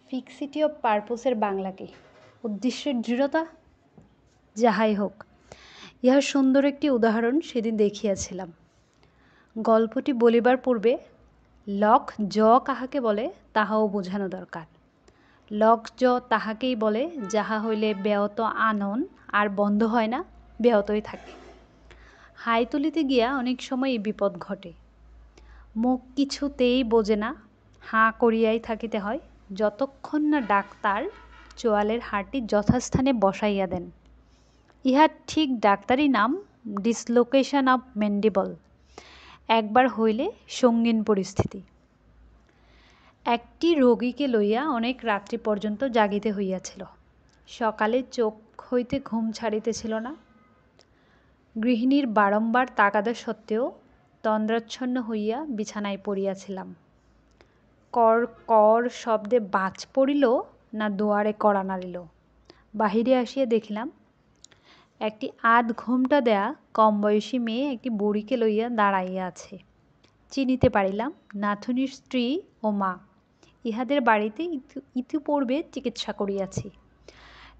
ফিক্সিটি of পারপোসের Bangla কি? উদ্দেশ্যের দৃঢ়তা। যাহাই হোক, ইহার সুন্দর একটি উদাহরণ সেদিন দেখিয়াছিলাম। গল্পটি বলিবার পূর্বে লক জ কাহাকে বলে তাহাও বোঝানো দরকার। লক জ তাহাকেই বলে যাহা হইলে ব্যাহত আনন আর বন্ধ হয় না, ব্যাহতই থাকে। হাই তুলিতে গিয়া অনেক সময় এই বিপদ ঘটে। মুখ কিছুতেই বোঝে না, হাঁ করিয়াই থাকিতে হয় যতক্ষণ না ডাক্তার চোয়ালের হাড়টি যথাস্থানে বসাইয়া দেন। ইহার ঠিক ডাক্তারি নাম ডিসলোকেশন অফ ম্যান্ডিবল। একবার হইলে সঙ্গীন পরিস্থিতি। একটি রোগীকে লইয়া অনেক রাত্রি পর্যন্ত জাগিতে হইয়াছিল। সকালে চোখ হইতে ঘুম ছাড়িতেছিল না। গৃহিণীর বারম্বার তাগাদা সত্ত্বেও তন্দ্রাচ্ছন্ন হইয়া বিছানায় পড়িয়াছিলাম। কর কর শব্দে বাজ পড়িল না দুয়ারে কড়া নাড়িল। বাহিরে আসিয়া দেখিলাম একটি আধ ঘোমটা দেয়া কম বয়সী মেয়ে একটি বুড়িকে লইয়া দাঁড়াইয়া আছে। চিনিতে পারিলাম নাথুনির স্ত্রী ও মা। ইহাদের বাড়িতে ইতিপূর্বে চিকিৎসা করিয়াছি।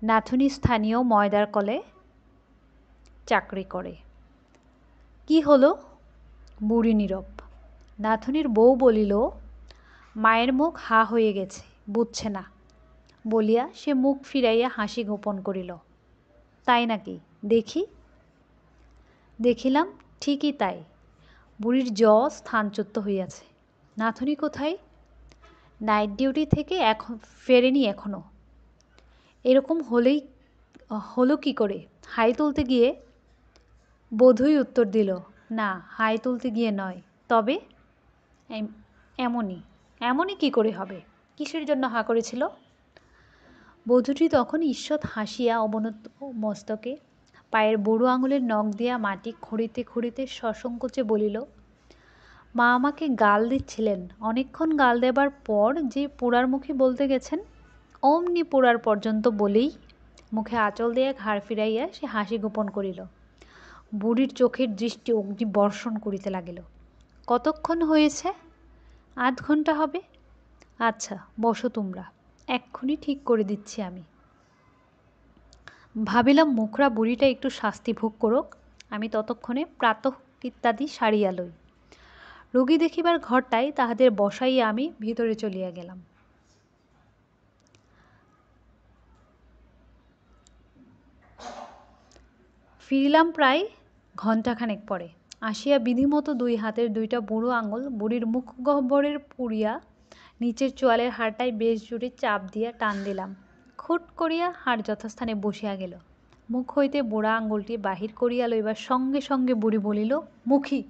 নাথুনি স্থানীয় ময়দার কলে চাকরি করে। কি হলো? বুড়ি নীরব। নাথুনির বউ বলিল, মায়ের মুখ হা হয়ে গেছে, বুঝছে না। বলিয়া সে মুখ ফিরাইয়া হাসি গোপন করিল। তাই নাকি? দেখি। দেখিলাম ঠিকই তাই। বুড়ির জ স্থানচ্যুত হইয়াছে। নাথুনি কোথায়? নাইট ডিউটি থেকে ফেরেনি এখনো। এরকম হলো কি করে? হাই তুলতে গিয়ে? বধূই উত্তর দিল, না, হাই তুলতে গিয়ে নয়। তবে এমনই কি করে হবে? কিসের জন্য হা করেছিল? বধূটি তখন ঈষৎ হাসিয়া অবনত মস্তকে পায়ের বুড়ো আঙুলের নখ দিয়া মাটি খুঁড়িতে খুঁড়িতে সসংকোচে বলিল, মা আমাকে গাল দিচ্ছিলেন। অনেকক্ষণ গাল দেবার পর যে পোড়ার মুখে বলতে গেছেন, অমনি পোড়ার পর্যন্ত বলেই মুখে আঁচল দিয়া ঘাড় ফিরাইয়া সে হাসি গোপন করিল। বুড়ির চোখের দৃষ্টি অগ্নি বর্ষণ করিতে লাগিল। কতক্ষণ হয়েছে? আধ ঘন্টা হবে। আচ্ছা, বসো তোমরা, এক্ষুনি ঠিক করে দিচ্ছি আমি। ভাবিলাম মুখরা বুড়িটা একটু শাস্তি ভোগ করুক, আমি ততক্ষণে প্রাতঃ ইত্যাদি সারিয়া লই। রোগী দেখিবার ঘরটায় তাহাদের বসাইয়া আমি ভিতরে চলিয়া গেলাম। ফিরিলাম প্রায় ঘণ্টাখানেক পরে। আসিয়া বিধিমতো দুই হাতের দুইটা বুড়ো আঙুল বুড়ির মুখ গহ্বরের পুড়িয়া নিচের চোয়ালের হাড়টায় বেশ জোরে চাপ দিয়া টান দিলাম। খুট করিয়া হাড় যথাস্থানে বসিয়া গেল। মুখ হইতে বুড়া আঙুলটি বাহির করিয়া লইবার সঙ্গে সঙ্গে বুড়ি বলিল, মুখী।